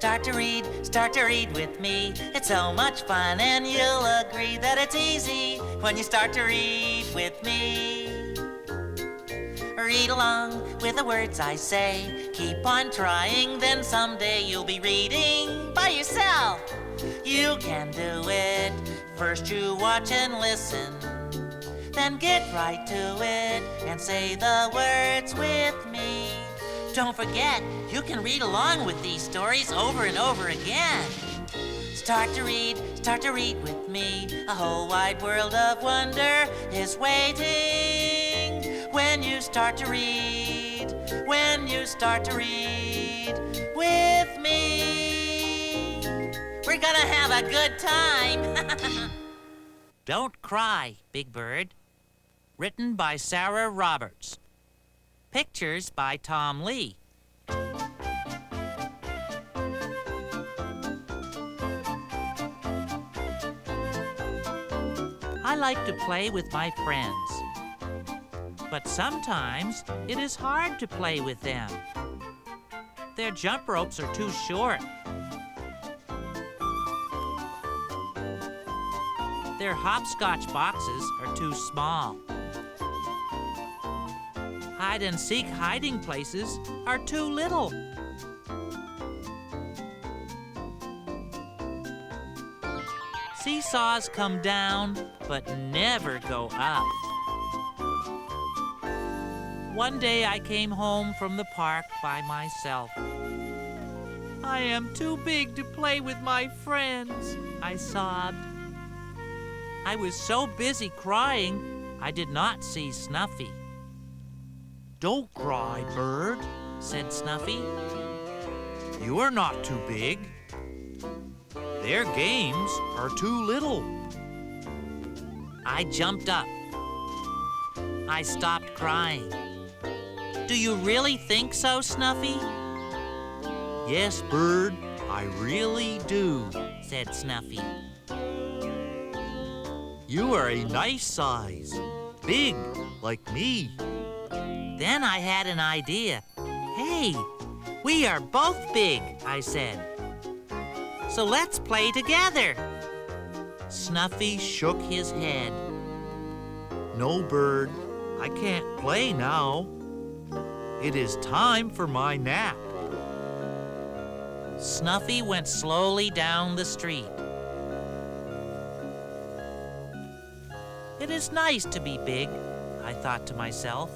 Start to read with me. It's so much fun and you'll agree that it's easy when you start to read with me. Read along with the words I say. Keep on trying, then someday you'll be reading by yourself. You can do it. First you watch and listen, then get right to it and say the words with me. Don't forget, you can read along with these stories over and over again. Start to read with me. A whole wide world of wonder is waiting when you start to read with me. We're gonna have a good time. Don't Cry, Big Bird. Written by Sarah Roberts. Pictures by Tom Lee. I like to play with my friends, but sometimes it is hard to play with them. Their jump ropes are too short. Their hopscotch boxes are too small. Hide-and-seek hiding places are too little. Seesaws come down, but never go up. One day I came home from the park by myself. I am too big to play with my friends, I sobbed. I was so busy crying, I did not see Snuffy. Don't cry, Bird, said Snuffy. You are not too big. Their games are too little. I jumped up. I stopped crying. Do you really think so, Snuffy? Yes, Bird, I really do, said Snuffy. You are a nice size, big like me. Then I had an idea. Hey, we are both big, I said. So let's play together. Snuffy shook his head. No, Bird, I can't play now. It is time for my nap. Snuffy went slowly down the street. It is nice to be big, I thought to myself.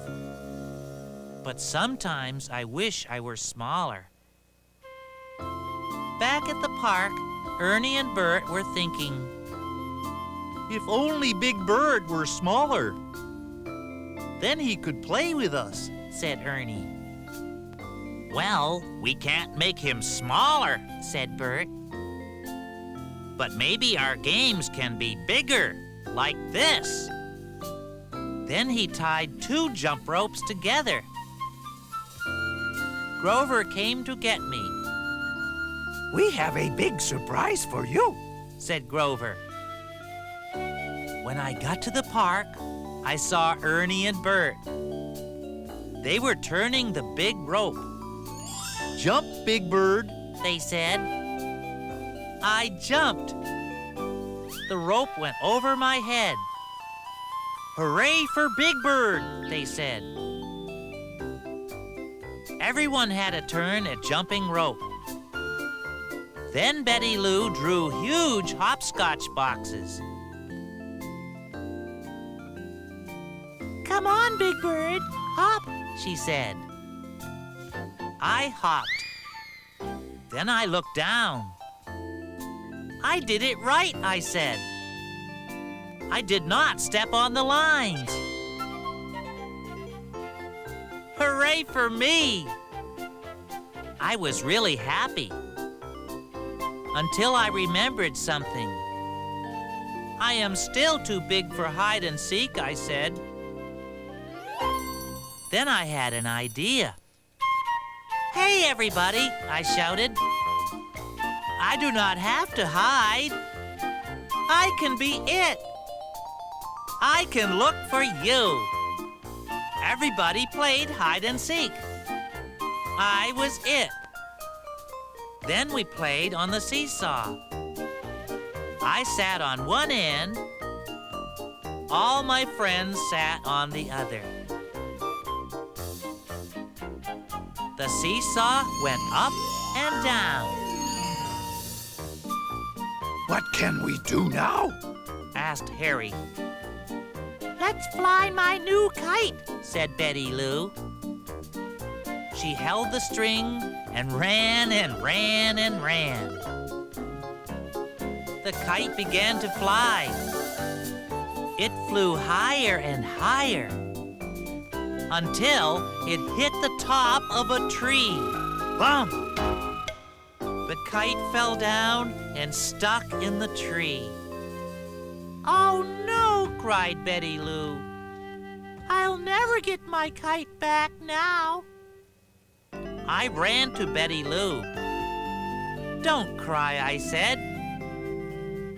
But sometimes I wish I were smaller. Back at the park, Ernie and Bert were thinking, if only Big Bird were smaller, then he could play with us, said Ernie. Well, we can't make him smaller, said Bert. But maybe our games can be bigger, like this. Then he tied 2 jump ropes together. Grover came to get me. We have a big surprise for you, said Grover. When I got to the park, I saw Ernie and Bert. They were turning the big rope. Jump, Big Bird, they said. I jumped. The rope went over my head. Hooray for Big Bird, they said. Everyone had a turn at jumping rope. Then Betty Lou drew huge hopscotch boxes. Come on, Big Bird, hop, she said. I hopped. Then I looked down. I did it right, I said. I did not step on the lines. Hooray for me! I was really happy. Until I remembered something. I am still too big for hide and seek, I said. Then I had an idea. Hey, everybody, I shouted. I do not have to hide. I can be it. I can look for you. Everybody played hide and seek. I was it. Then we played on the seesaw. I sat on one end. All my friends sat on the other. The seesaw went up and down. What can we do now? Asked Harry. Let's fly my new kite, said Betty Lou. She held the string and ran and ran and ran. The kite began to fly. It flew higher and higher until it hit the top of a tree. Bump! The kite fell down and stuck in the tree. Oh no, cried Betty Lou. I'll never get my kite back now. I ran to Betty Lou. Don't cry, I said.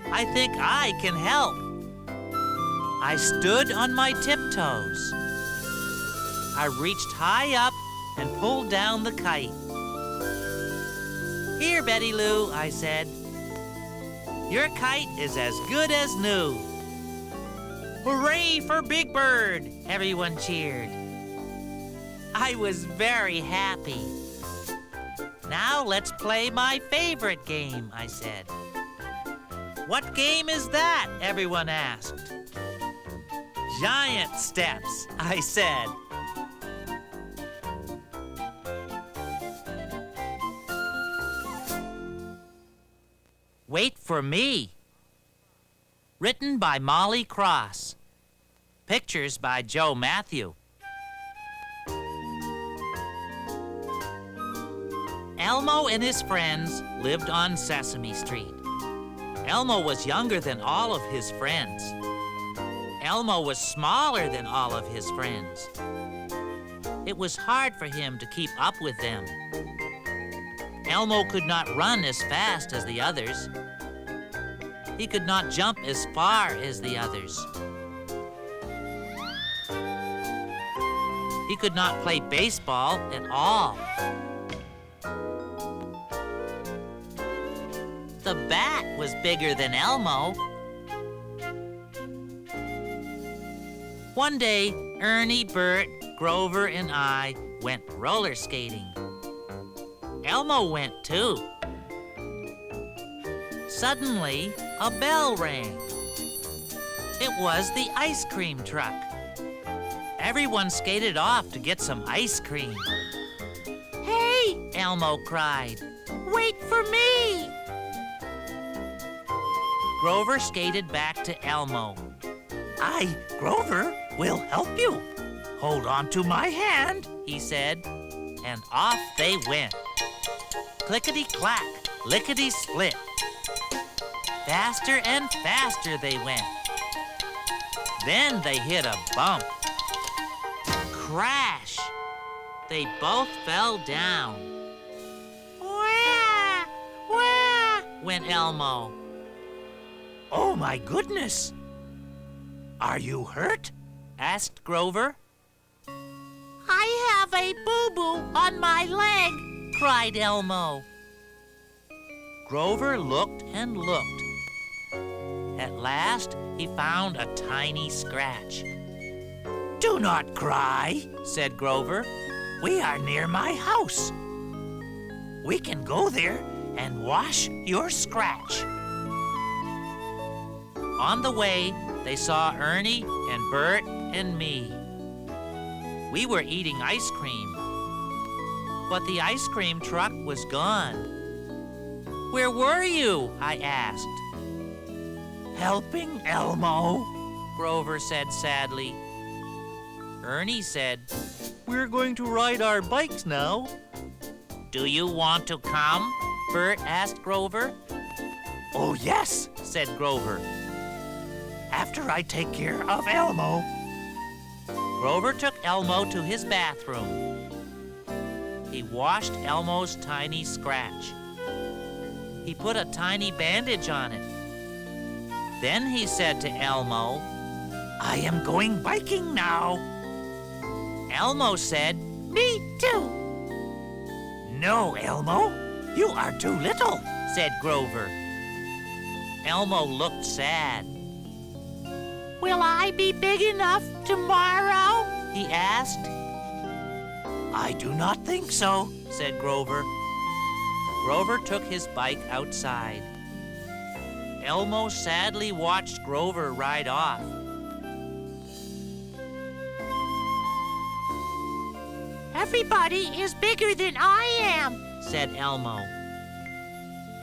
I think I can help. I stood on my tiptoes. I reached high up and pulled down the kite. Here, Betty Lou, I said. Your kite is as good as new. Hooray for Big Bird! Everyone cheered. I was very happy. Now let's play my favorite game, I said. What game is that? Everyone asked. Giant steps, I said. Wait for Me. Written by Molly Cross. Pictures by Joe Matthew. Elmo and his friends lived on Sesame Street. Elmo was younger than all of his friends. Elmo was smaller than all of his friends. It was hard for him to keep up with them. Elmo could not run as fast as the others. He could not jump as far as the others. He could not play baseball at all. The bat was bigger than Elmo. One day, Ernie, Bert, Grover, and I went roller skating. Elmo went too. Suddenly, a bell rang. It was the ice cream truck. Everyone skated off to get some ice cream. Hey, Elmo cried. Wait for me! Grover skated back to Elmo. Grover, will help you. Hold on to my hand, he said, and off they went. Clickety-clack, lickety-split. Faster and faster they went. Then they hit a bump. Crash! They both fell down. Wah! Wah! Went Elmo. Oh, my goodness. Are you hurt? Asked Grover. I have a boo-boo on my leg, cried Elmo. Grover looked and looked. At last, he found a tiny scratch. Do not cry, said Grover. We are near my house. We can go there and wash your scratch. On the way, they saw Ernie and Bert and me. We were eating ice cream, but the ice cream truck was gone. Where were you? I asked. Helping Elmo, Grover said sadly. Ernie said, We're going to ride our bikes now. Do you want to come? Bert asked Grover. Oh, yes, said Grover. After I take care of Elmo. Grover took Elmo to his bathroom. He washed Elmo's tiny scratch. He put a tiny bandage on it. Then he said to Elmo, I am going biking now. Elmo said, Me too. No, Elmo, You are too little, said Grover. Elmo looked sad. Will I be big enough tomorrow? He asked. I do not think so, said Grover. Grover took his bike outside. Elmo sadly watched Grover ride off. Everybody is bigger than I am, said Elmo.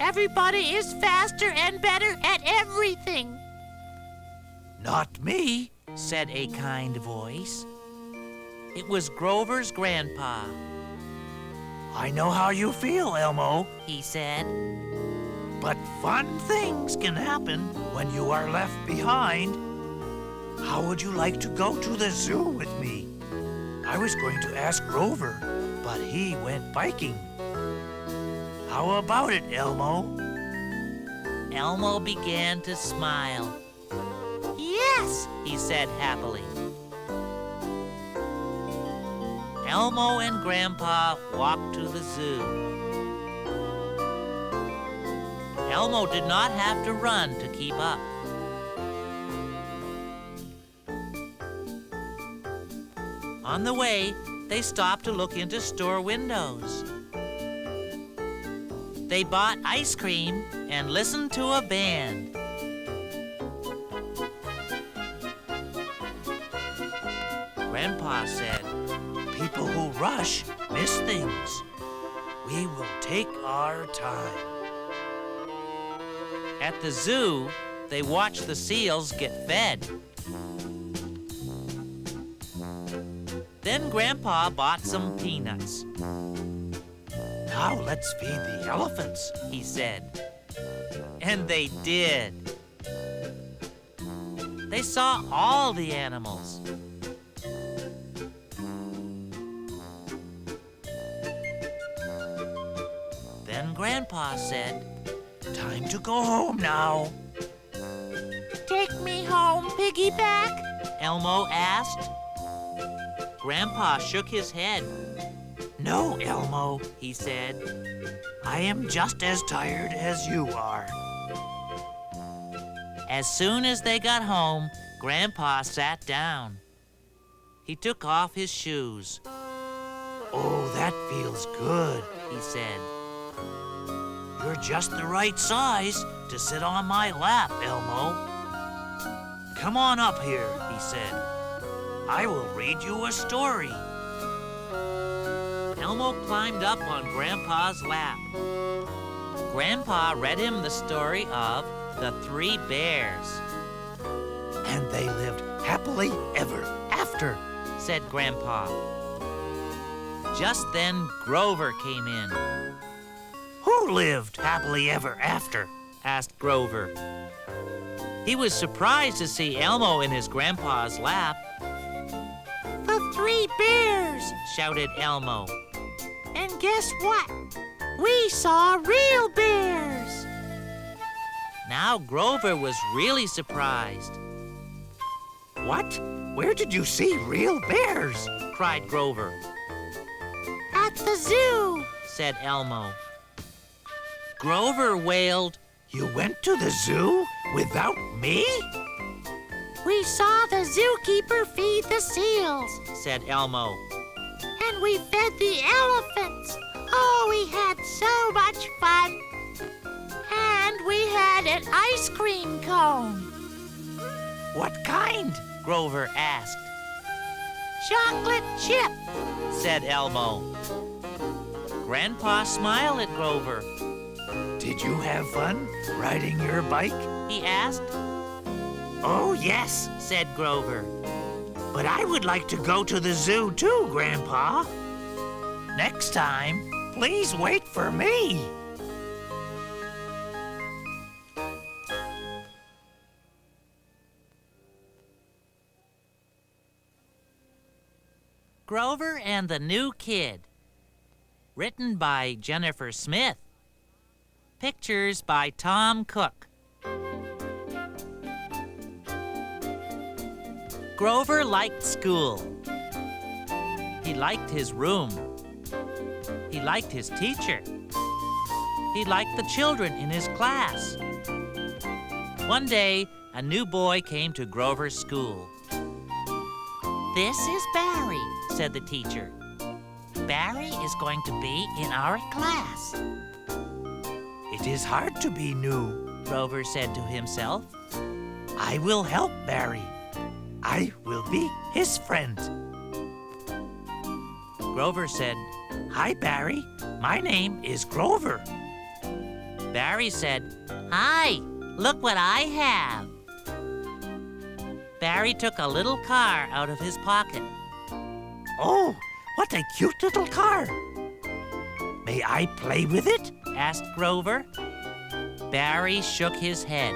Everybody is faster and better at everything. Not me, said a kind voice. It was Grover's grandpa. I know how you feel, Elmo, he said. but fun things can happen when you are left behind. How would you like to go to the zoo with me? I was going to ask Grover, but he went biking. How about it, Elmo? Elmo began to smile. Yes, He said happily. Elmo and Grandpa walked to the zoo. Elmo did not have to run to keep up. On the way, they stopped to look into store windows. They bought ice cream and listened to a band. Grandpa said, People who rush miss things. We will take our time. at the zoo, they watched the seals get fed. Then Grandpa bought some peanuts. Now let's feed the elephants, He said. And they did. They saw all the animals. Then Grandpa said, Time to go home now. Take me home, piggyback. Elmo asked. Grandpa shook his head. No, Elmo, He said, I am just as tired as you are. As soon as they got home, Grandpa sat down. He took off his shoes. Oh, that feels good. He said, You're just the right size to sit on my lap, Elmo. Come on up here, he said. I will read you a story. Elmo climbed up on Grandpa's lap. Grandpa read him the story of the 3 bears. And they lived happily ever after. Said Grandpa. Just then, Grover came in. Who lived happily ever after? Asked Grover. He was surprised to see Elmo in his grandpa's lap. The 3 bears. Shouted Elmo. And guess what? We saw real bears. Now Grover was really surprised. What? Where did you see real bears? Cried Grover. At the zoo. Said Elmo. Grover wailed. You went to the zoo without me? We saw the zookeeper feed the seals. Said Elmo. And we fed the elephants. Oh, we had so much fun. And we had an ice cream cone. What kind? Grover asked. Chocolate chip. Said Elmo. Grandpa smiled at Grover. Did you have fun riding your bike? He asked. Oh, yes, Said Grover. but I would like to go to the zoo too, Grandpa. Next time, please wait for me. Grover and the New Kid. Written by Jennifer Smith. Pictures by Tom Cook. Grover liked school. He liked his room. He liked his teacher. He liked the children in his class. One day, a new boy came to Grover's school. "This is Barry," said the teacher. "Barry is going to be in our class." It is hard to be new, Grover said to himself. I will help Barry. I will be his friend. Grover said, Hi, Barry. My name is Grover. Barry said, "Hi, look what I have." Barry took a little car out of his pocket. Oh, what a cute little car. May I play with it? Asked Grover. Barry shook his head.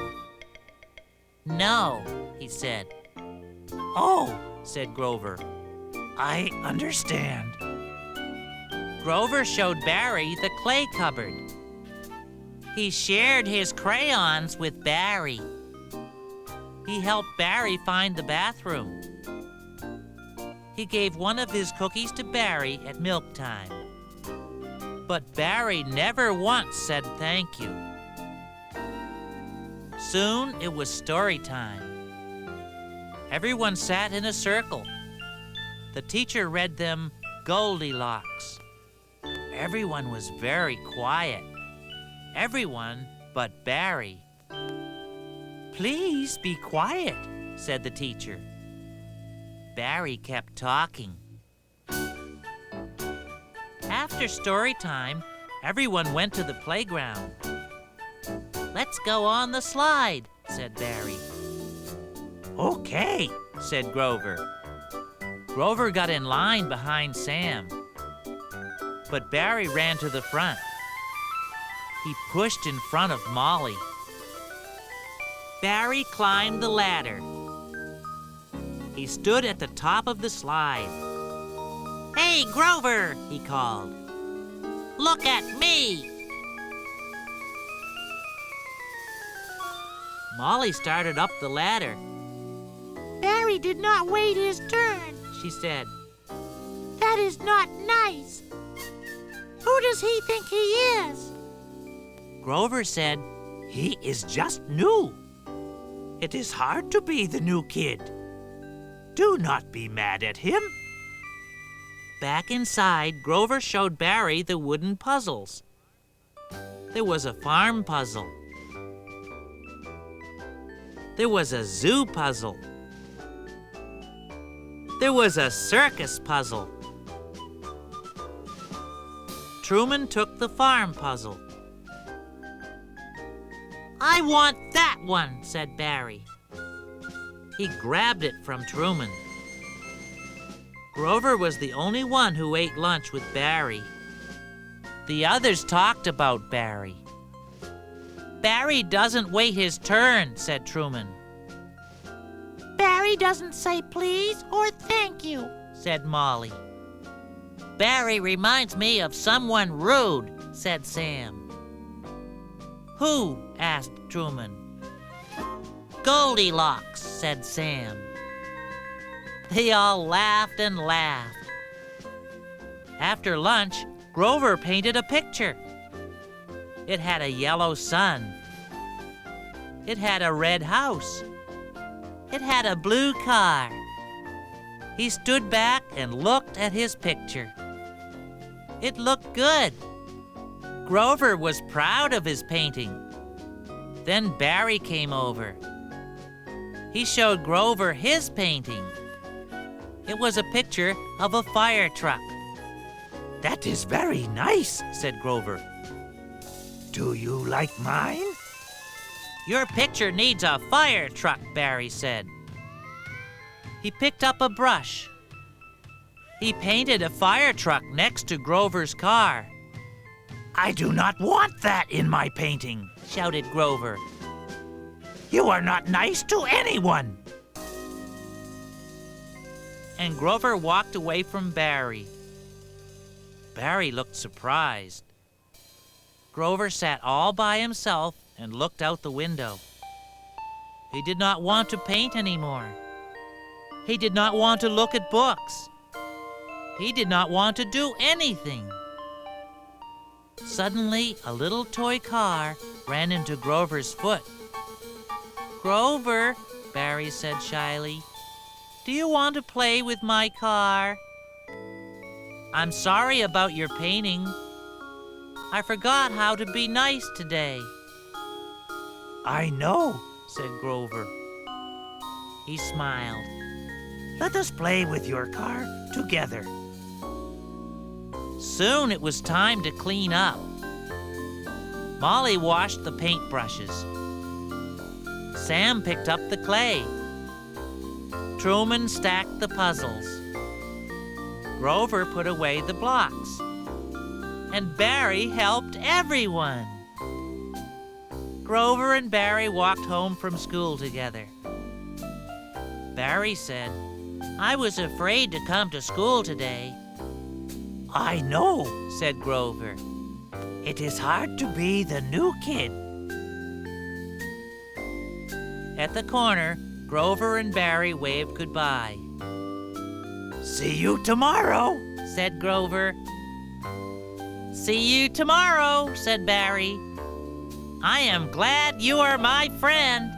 "No," he said. Oh, Said Grover. I understand. Grover showed Barry the clay cupboard. He shared his crayons with Barry. He helped Barry find the bathroom. He gave one of his cookies to Barry at milk time. But Barry never once said thank you. Soon it was story time. Everyone sat in a circle. The teacher read them Goldilocks. Everyone was very quiet. Everyone but Barry. "Please be quiet," said the teacher. Barry kept talking. After story time, everyone went to the playground. "Let's go on the slide," said Barry. Okay, Said Grover. Grover got in line behind Sam. But Barry ran to the front. He pushed in front of Molly. Barry climbed the ladder. He stood at the top of the slide. "Hey, Grover," he called. "Look at me." Molly started up the ladder. Barry did not wait his turn. She said, That is not nice. Who does he think he is? Grover said, he is just new. It is hard to be the new kid. Do not be mad at him. Back inside, Grover showed Barry the wooden puzzles. There was a farm puzzle. There was a zoo puzzle. There was a circus puzzle. Truman took the farm puzzle. "I want that one," said Barry. He grabbed it from Truman. Grover was the only one who ate lunch with Barry. The others talked about Barry. "Barry doesn't wait his turn," said Truman. Barry doesn't say please or thank you, Said Molly. "Barry reminds me of someone rude," said Sam. "Who?" asked Truman. "Goldilocks," said Sam. They all laughed and laughed. After lunch, Grover painted a picture. It had a yellow sun. It had a red house. It had a blue car. He stood back and looked at his picture. It looked good. Grover was proud of his painting. Then Barry came over. He showed Grover his painting. It was a picture of a fire truck. That is very nice, Said Grover. Do you like mine? "Your picture needs a fire truck," Barry said. He picked up a brush. He painted a fire truck next to Grover's car. I do not want that in my painting. Shouted Grover. You are not nice to anyone. And Grover walked away from Barry. Barry looked surprised. Grover sat all by himself and looked out the window. He did not want to paint anymore. He did not want to look at books. He did not want to do anything. Suddenly, a little toy car ran into Grover's foot. "Grover," Barry said shyly, "do you want to play with my car? I'm sorry about your painting. I forgot how to be nice today." I know, said Grover. He smiled. let us play with your car together. Soon it was time to clean up. Molly washed the paintbrushes. Sam picked up the clay. Truman stacked the puzzles. Grover put away the blocks. And Barry helped everyone. Grover and Barry walked home from school together. Barry said, "I was afraid to come to school today." I know, said Grover. it is hard to be the new kid. At the corner, Grover and Barry waved goodbye. See you tomorrow, said Grover. "See you tomorrow," said Barry. "I am glad you are my friend."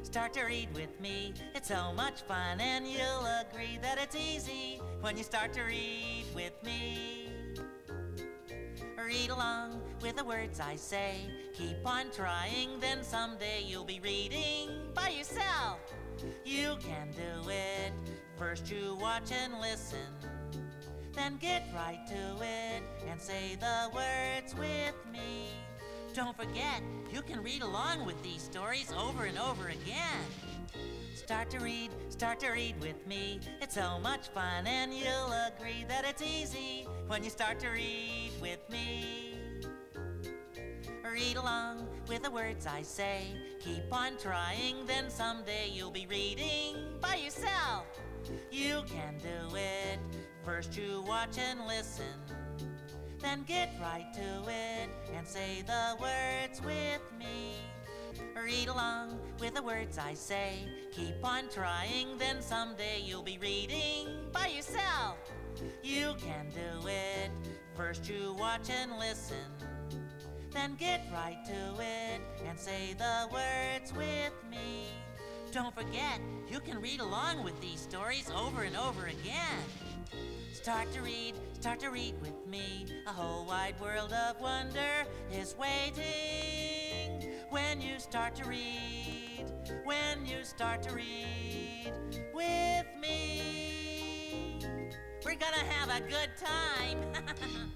Start to read with me. It's so much fun, and you'll agree that it's easy when you start to read with me. Read along with the words I say. Keep on trying, then someday you'll be reading by yourself. You can do it. First you watch and listen, then get right to it and say the words with me. Don't forget, you can read along with these stories over and over again. Start to read with me. It's so much fun, and you'll agree that it's easy when you start to read with me. Read along with the words I say. Keep on trying, then someday you'll be reading by yourself. You can do it. First you watch and listen, then get right to it and say the words with me. Read along with the words I say. Keep on trying, then someday you'll be reading by yourself. You can do it. First you watch and listen, then get right to it and say the words with me. Don't forget, you can read along with these stories over and over again. Start to read with me. A whole wide world of wonder is waiting when you start to read, with me. We're gonna have a good time.